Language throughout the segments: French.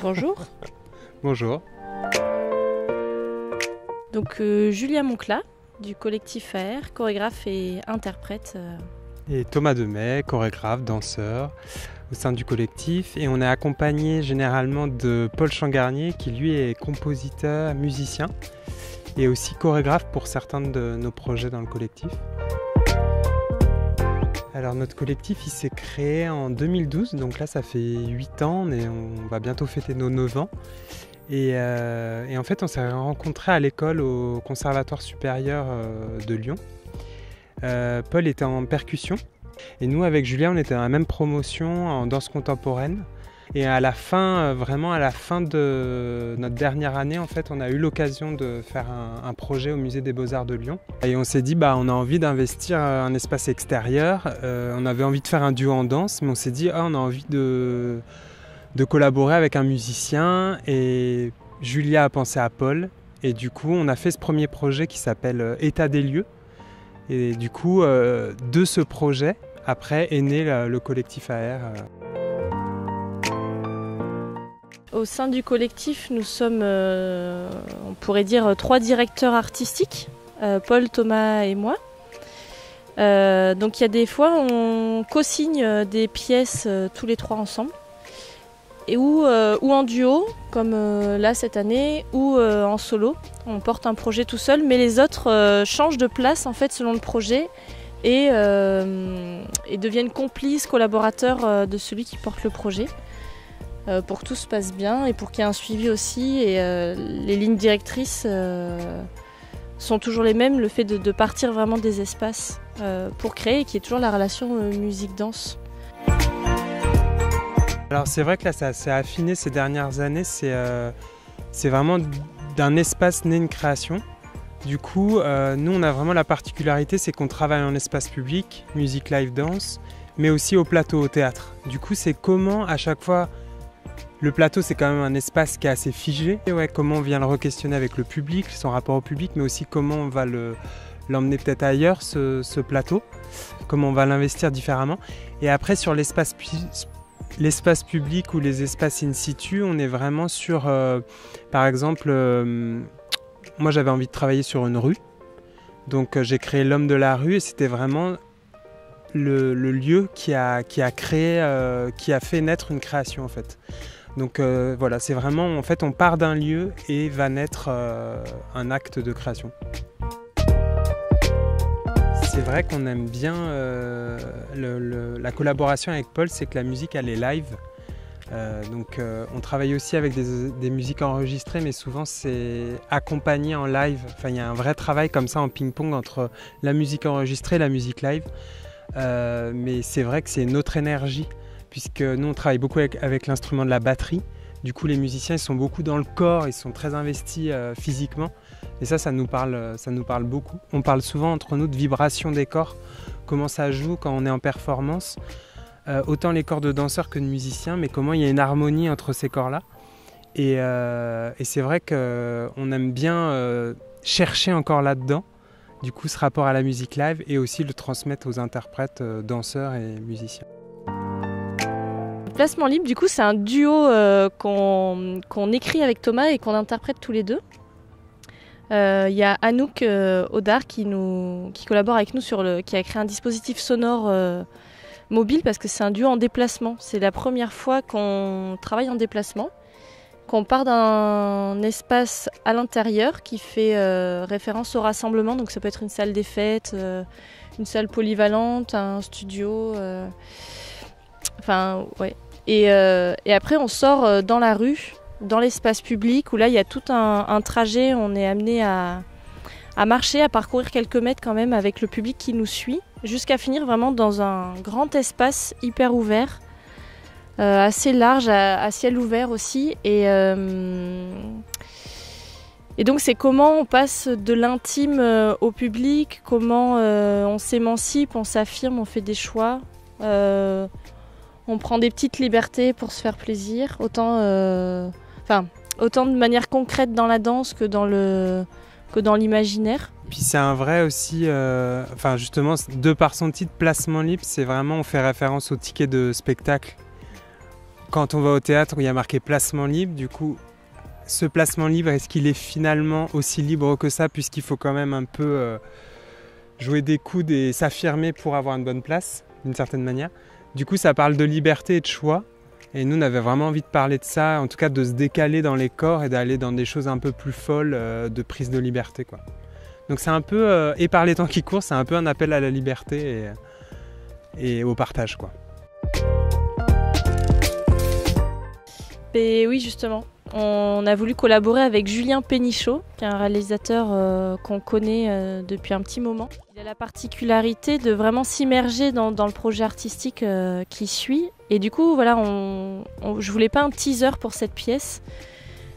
Bonjour. Bonjour. Donc Julia Moncla du collectif AR, chorégraphe et interprète. Et Thomas Demey, chorégraphe, danseur au sein du collectif. Et on est accompagné généralement de Paul Changarnier qui lui est compositeur, musicien et aussi chorégraphe pour certains de nos projets dans le collectif. Alors notre collectif il s'est créé en 2012, donc là ça fait 8 ans, on va bientôt fêter nos 9 ans. Et en fait on s'est rencontrés à l'école au Conservatoire supérieur de Lyon. Paul était en percussion et nous avec Julia on était dans la même promotion en danse contemporaine. Et à la fin, vraiment à la fin de notre dernière année, en fait, on a eu l'occasion de faire un projet au Musée des Beaux-Arts de Lyon. Et on s'est dit, on a envie d'investir un espace extérieur. On avait envie de faire un duo en danse, mais on s'est dit, on a envie de collaborer avec un musicien. Et Julia a pensé à Paul. Et du coup, on a fait ce premier projet qui s'appelle État des lieux. Et du coup, de ce projet, après, est né le collectif AR. Au sein du collectif, nous sommes, on pourrait dire, 3 directeurs artistiques, Paul, Thomas et moi. Donc il y a des fois, on co-signe des pièces tous les 3 ensemble, ou en duo, comme là cette année, ou en solo. On porte un projet tout seul, mais les autres changent de place en fait selon le projet et deviennent complices, collaborateurs de celui qui porte le projet. Pour que tout se passe bien et pour qu'il y ait un suivi aussi. Et les lignes directrices sont toujours les mêmes, le fait de partir vraiment des espaces pour créer et qu'il y ait toujours la relation musique-danse. Alors c'est vrai que là ça s'est affiné ces dernières années, c'est vraiment d'un espace né une création. Du coup, nous on a vraiment la particularité, c'est qu'on travaille en espace public, musique live danse, mais aussi au plateau, au théâtre. Du coup c'est comment à chaque fois. Le plateau, c'est quand même un espace qui est assez figé. Et comment on vient le re-questionner avec le public, son rapport au public, mais aussi comment on va l'emmener peut-être ailleurs, ce plateau, comment on va l'investir différemment. Et après, sur l'espace public ou les espaces in situ, on est vraiment sur, par exemple, moi j'avais envie de travailler sur une rue. Donc j'ai créé l'homme de la rue et c'était vraiment le lieu qui a créé, qui a fait naître une création en fait. Donc voilà, c'est vraiment, en fait, on part d'un lieu et va naître un acte de création. C'est vrai qu'on aime bien la collaboration avec Paul, c'est que la musique, elle est live. Donc on travaille aussi avec des musiques enregistrées, mais souvent c'est accompagné en live. Enfin, il y a un vrai travail comme ça en ping-pong entre la musique enregistrée et la musique live. Mais c'est vrai que c'est une autre énergie. Puisque nous on travaille beaucoup avec l'instrument de la batterie. Du coup les musiciens ils sont beaucoup dans le corps, ils sont très investis physiquement. Et ça nous parle beaucoup. On parle souvent entre nous de vibration des corps, comment ça joue quand on est en performance. Autant les corps de danseurs que de musiciens, mais comment il y a une harmonie entre ces corps-là. Et c'est vrai qu'on aime bien chercher encore là-dedans. Du coup ce rapport à la musique live et aussi le transmettre aux interprètes, danseurs et musiciens. Placement libre, du coup, c'est un duo qu'on écrit avec Thomas et qu'on interprète tous les deux. Il y a Anouk Audard qui collabore avec nous qui a créé un dispositif sonore mobile parce que c'est un duo en déplacement. C'est la première fois qu'on travaille en déplacement, qu'on part d'un espace à l'intérieur qui fait référence au rassemblement. Donc ça peut être une salle des fêtes, une salle polyvalente, un studio. Enfin, ouais. Et après, on sort dans la rue, dans l'espace public, où là, il y a tout un trajet. On est amené à marcher, à parcourir quelques mètres quand même avec le public qui nous suit, jusqu'à finir vraiment dans un grand espace hyper ouvert, assez large, à ciel ouvert aussi. Et donc, c'est comment on passe de l'intime au public, comment on s'émancipe, on s'affirme, on fait des choix. On prend des petites libertés pour se faire plaisir, autant de manière concrète dans la danse que dans l'imaginaire. Puis c'est un vrai aussi, justement, de par son titre Placement libre, c'est vraiment, on fait référence au ticket de spectacle. quand on va au théâtre où il y a marqué placement libre, du coup, ce placement libre, est-ce qu'il est finalement aussi libre que ça, puisqu'il faut quand même un peu jouer des coudes et s'affirmer pour avoir une bonne place, d'une certaine manière. Du coup, ça parle de liberté et de choix. Et nous, on avait vraiment envie de parler de ça, en tout cas de se décaler dans les corps et d'aller dans des choses un peu plus folles de prise de liberté, quoi. Donc c'est un peu, et par les temps qui courent, c'est un peu un appel à la liberté et au partage, quoi. Et oui, justement, on a voulu collaborer avec Julien Pénichot, qui est un réalisateur qu'on connaît depuis un petit moment. Il a la particularité de vraiment s'immerger dans le projet artistique qui suit. Et du coup, voilà, je voulais pas un teaser pour cette pièce.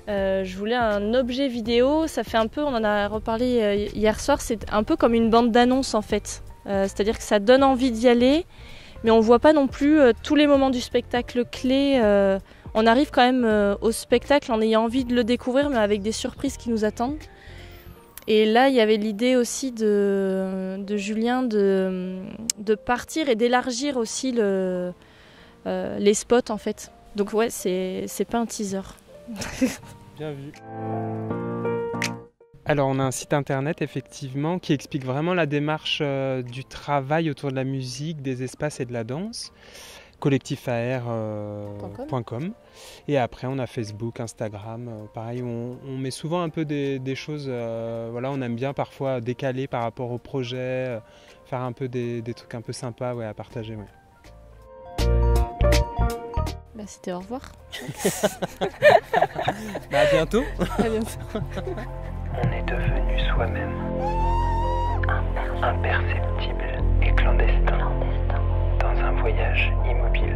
Je voulais un objet vidéo. Ça fait un peu, on en a reparlé hier soir, c'est un peu comme une bande d'annonce en fait. C'est-à-dire que ça donne envie d'y aller, mais on voit pas non plus tous les moments du spectacle clé. On arrive quand même au spectacle en ayant envie de le découvrir, mais avec des surprises qui nous attendent. Et là, il y avait l'idée aussi de Julien de partir et d'élargir aussi les spots en fait. Donc ouais, c'est pas un teaser. Bien vu. Alors on a un site internet effectivement qui explique vraiment la démarche du travail autour de la musique, des espaces et de la danse. collectifar.com. Et après on a Facebook, Instagram, pareil on met souvent un peu des choses, voilà, on aime bien parfois décaler par rapport au projet, faire un peu des trucs un peu sympas, ouais, à partager. Ouais. Bah, c'était au revoir. À bientôt. À bientôt. On est devenu soi-même, imperceptible et clandestin, dans un voyage immobile.